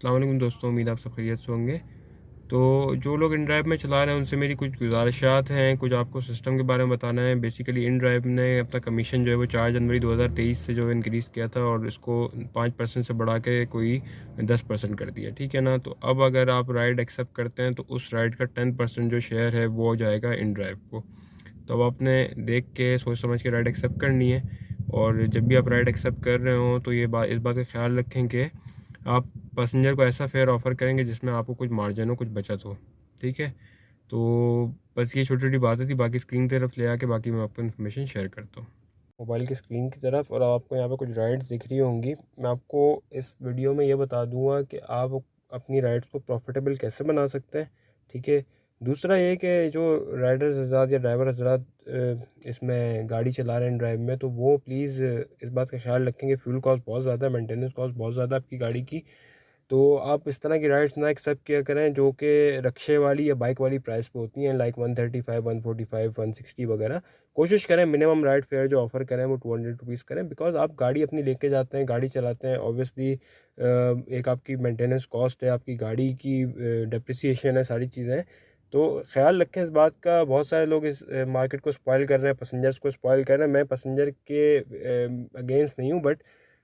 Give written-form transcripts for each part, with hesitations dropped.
अस्सलाम वालेकुम दोस्तों, उम्मीद आप सब खैरियत से होंगे। तो जो लोग इन ड्राइव में चला रहे हैं उनसे मेरी कुछ गुजारिशात हैं, कुछ आपको सिस्टम के बारे में बताना है। बेसिकली इन ड्राइव ने अपना कमीशन जो है वो 4 जनवरी 2023 से जो है इंक्रीज़ किया था और इसको 5% से बढ़ा के कोई 10% कर दिया, ठीक है ना। तो अब अगर आप राइड एक्सेप्ट करते हैं तो उस राइड का 10% जो शेयर है वो जाएगा इन ड्राइव को। तो अब आपने देख के सोच समझ के राइड एक्सेप्ट करनी है। और जब भी आप राइड एक्सेप्ट कर रहे हो तो इस बात का ख्याल रखें कि आप पैसेंजर को ऐसा फेयर ऑफ़र करेंगे जिसमें आपको कुछ मार्जिन हो, कुछ बचत हो, ठीक है। तो बस ये छोटी छोटी बातें थी, बाकी स्क्रीन की तरफ ले आके बाकी मैं आपको इन्फॉर्मेशन शेयर करता हूँ मोबाइल की स्क्रीन की तरफ। और आपको यहाँ पे कुछ राइड्स दिख रही होंगी। मैं आपको इस वीडियो में ये बता दूंगा कि आप अपनी राइड्स को प्रॉफिटेबल कैसे बना सकते हैं, ठीक है। दूसरा ये कि जो राइडर्स हज़रात या ड्राइवर हज़रात इसमें गाड़ी चला रहे हैं ड्राइव में, तो वो प्लीज़ इस बात का ख्याल रखें कि फ्यूल कॉस्ट बहुत ज़्यादा है, मेंटेनेंस कॉस्ट बहुत ज़्यादा है आपकी गाड़ी की। तो आप इस तरह की राइड्स ना एक्सेप्ट किया करें जो कि रक्शे वाली या बाइक वाली प्राइस पे होती हैं, लाइक 135, 145, 160 वगैरह। कोशिश करें मिनिमम राइड फेयर जो ऑफ़र करें वो 200 रुपीज़ करें, बिकॉज़ आप गाड़ी अपनी लेके जाते हैं, गाड़ी चलाते हैं। ऑब्वियसली एक आपकी मेंटेनेंस कॉस्ट है, आपकी गाड़ी की डेप्रिसिएशन है, सारी चीज़ें हैं। तो ख्याल रखें इस बात का। बहुत सारे लोग इस मार्केट को स्पॉइल कर रहे हैं, पैसेंजर्स को स्पॉइल कर रहे हैं। मैं पैसेंजर के अगेंस्ट नहीं हूँ, बट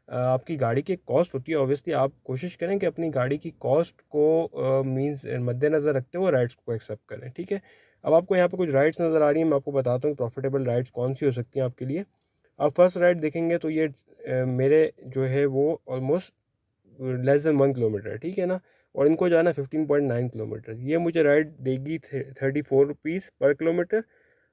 आपकी गाड़ी की कॉस्ट होती है। ऑब्वियसली आप कोशिश करें कि अपनी गाड़ी की कॉस्ट को मींस मद्देनज़र रखते हुए राइड्स को एक्सेप्ट करें, ठीक है। अब आपको यहाँ पे कुछ राइड्स नज़र आ रही हैं, मैं आपको बताता हूँ कि प्रॉफिटेबल राइड्स कौन सी हो सकती हैं आपके लिए। आप फर्स्ट राइड देखेंगे तो ये मेरे जो है वो ऑलमोस्ट लेस देन 1 किलोमीटर है, ठीक है ना। और इनको जाना 15.9 किलोमीटर। ये मुझे राइड देगी 34 रुपीज़ पर किलोमीटर,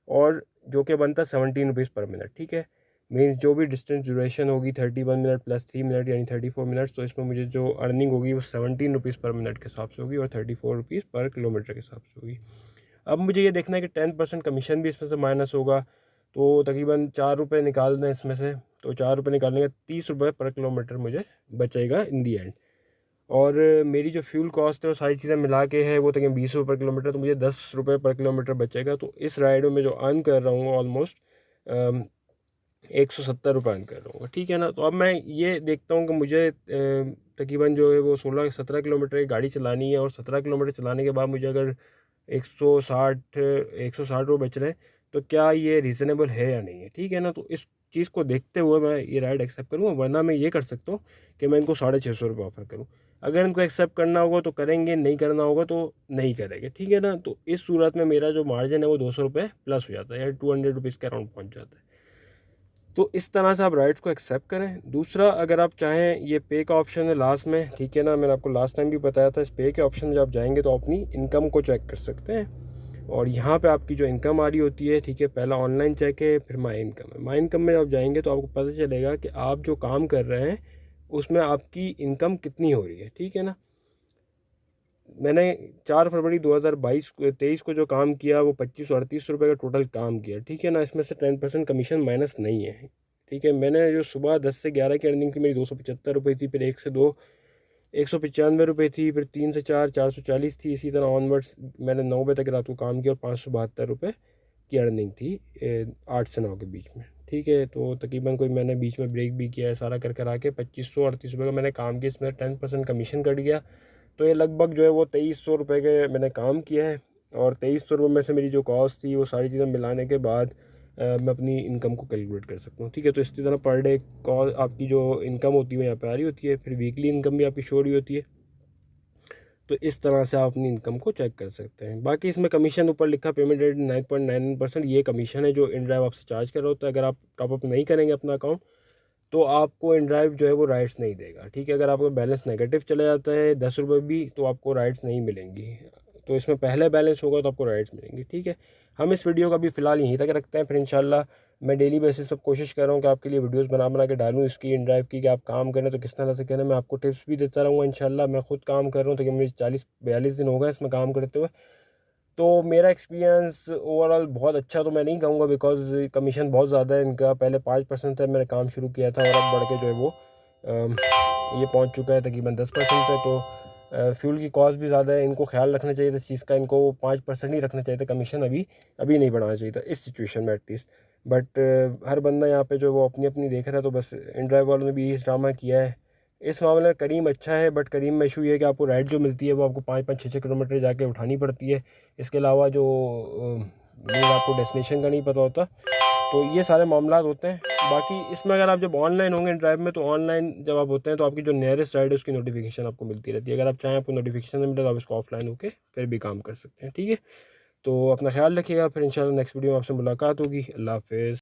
और जो कि बनता है 17 रुपीज़ पर मिनट, ठीक है। मीन्स जो भी डिस्टेंस ड्यूरेशन होगी 31 मिनट प्लस 3 मिनट यानी 34 मिनट्स, तो इसमें मुझे जो अर्निंग होगी वो 17 रुपीज़ पर मिनट के हिसाब से होगी और 34 रुपीज़ पर किलोमीटर के हिसाब से होगी। अब मुझे ये देखना है कि 10% कमीशन भी इसमें से माइनस होगा, तो तकरीबन 4 रुपये निकाल दें इसमें से। तो 4 रुपये निकालने का 30 रुपये पर किलोमीटर मुझे बचेगा इन दी एंड। और मेरी जो फ्यूल कॉस्ट है वो सारी चीज़ें मिला के है वो तकरीबन 20 रुपये पर किलोमीटर, तो मुझे 10 रुपये पर किलोमीटर बचेगा। तो इस राइड में मैं जो अर्न कर रहा हूँ ऑलमोस्ट 170 रुपये अर्न कर रहा हूँ, ठीक है ना। तो अब मैं ये देखता हूँ कि मुझे तकरीबन जो है वो 16-17 किलोमीटर की गाड़ी चलानी है, और 17 किलोमीटर चलाने के बाद मुझे अगर 160 बच रहे हैं, तो क्या ये रीज़नेबल है या नहीं है, ठीक है ना। तो इस चीज़ को देखते हुए मैं ये राइड एक्सेप्ट करूँगा, वरना मैं ये कर सकता हूँ कि मैं इनको 650 रुपये ऑफ़र करूँ। अगर इनको एक्सेप्ट करना होगा तो करेंगे, नहीं करना होगा तो नहीं करेंगे, ठीक है ना। तो इस सूरत में मेरा जो मार्जिन है वो 200 रुपये प्लस हो जाता है, या 200 रुपीज़ के अराउंड पहुँच जाता है। तो इस तरह से आप राइड्स को एक्सेप्ट करें। दूसरा, अगर आप चाहें, ये पे का ऑप्शन है लास्ट में, ठीक है ना। मैंने आपको लास्ट टाइम भी बताया था, इस पे के ऑप्शन में जब आप जाएंगे तो अपनी इनकम को चेक कर सकते हैं। और यहाँ पे आपकी जो इनकम आ रही होती है, ठीक है, पहला ऑनलाइन चेक है, फिर माई इनकम है। माई इनकम में जब जाएंगे तो आपको पता चलेगा कि आप जो काम कर रहे हैं उसमें आपकी इनकम कितनी हो रही है, ठीक है ना। मैंने 4 फरवरी 2023 को जो काम किया वो 2538 रुपये का टोटल काम किया, ठीक है ना। इसमें से 10% कमीशन माइनस नहीं है, ठीक है। मैंने जो सुबह 10 से 11 की अर्निंग थी मेरी 275 रुपये थी, फिर 1 से 2 195 रुपये थी, फिर 3 से 4 440 थी। इसी तरह ऑनवर्ड्स मैंने 9 बजे तक रात को काम किया और 572 रुपये की अर्निंग थी 8 से 9 के बीच में, ठीक है। तो तकरीबन कोई मैंने बीच में ब्रेक भी किया है, सारा कर कर आके 2538 रुपये का मैंने काम किया। इसमें 10% कमीशन कट गया, तो ये लगभग जो है वो 2300 रुपये के मैंने काम किया है। और 2300 रुपये में से मेरी जो कॉस्ट थी वो सारी चीज़ें मिलाने के बाद मैं अपनी इनकम को कैलकुलेट कर सकता हूँ, ठीक है। तो इसी तरह पर डे कॉल आपकी जो इनकम होती है वो यहाँ पे आ रही होती है, फिर वीकली इनकम भी आपकी शो हो रही होती है। तो इस तरह से आप अपनी इनकम को चेक कर सकते हैं। बाकी इसमें कमीशन ऊपर लिखा पेमेंट रेट 9.99%, ये कमीशन है जो InDrive आपसे चार्ज कर रहा होता है। अगर आप टॉपअप नहीं करेंगे अपना अकाउंट तो आपको InDrive जो है वो राइट्स नहीं देगा, ठीक है। अगर आपका बैलेंस नेगेटिव चला जाता है 10 रुपये भी, तो आपको राइट्स नहीं मिलेंगी। तो इसमें पहले बैलेंस होगा तो आपको राइट्स मिलेंगी, ठीक है। हम इस वीडियो का भी फ़िलहाल यहीं तक रखते हैं, फिर इंशाल्लाह मैं डेली बेसिस पर कोशिश कर रहा हूँ कि आपके लिए वीडियोस बना बना के डालूँ इसकी InDrive की, कि आप काम करें तो किस तरह से करें। मैं आपको टिप्स भी देता रहूँगा इंशाल्लाह। मैं खुद काम कर रहा हूँ, तो मुझे 40-42 दिन हो गए इसमें काम करते हुए। तो मेरा एक्सपीरियंस ओवरऑल बहुत अच्छा तो मैं नहीं कहूँगा, बिकॉज़ कमीशन बहुत ज़्यादा है इनका। पहले 5% था, मैंने काम शुरू किया था, और अब बढ़ के जो है वो ये पहुँच चुका है तकरीबन 10% पे। तो फ्यूल की कॉस्ट भी ज़्यादा है, इनको ख्याल रखना चाहिए था इस चीज़ का। इनको 5% ही रखना चाहिए था कमीशन, अभी अभी नहीं बढ़ाना चाहिए था इस सिचुएशन में एटलीस्ट। बट हर बंदा यहाँ पे जो वो अपनी अपनी देख रहा है, तो बस InDrive वालों ने भी यही ड्रामा किया है इस मामले में करीम अच्छा है, बट करीम में इशू ये है कि आपको राइड जो मिलती है वो आपको 5-5, 6-6 किलोमीटर जाके उठानी पड़ती है। इसके अलावा जो मीन आपको डेस्टिनेशन का नहीं पता होता, तो ये सारे मामला होते हैं। बाकी इसमें अगर आप जब ऑनलाइन होंगे ड्राइव में, तो ऑनलाइन जब आप होते हैं तो आपकी जो नियरेस्ट राइड है उसकी नोटिफिकेशन आपको मिलती रहती है। अगर आप चाहें आपको नोटिफिकेशन मिले तो आप इसको ऑफलाइन होकर फिर भी काम कर सकते हैं। ठीक है, तो अपना ख्याल रखिएगा, फिर इंशाल्लाह नेक्स्ट वीडियो में आपसे मुलाकात होगी। अल्लाह हाफिज़।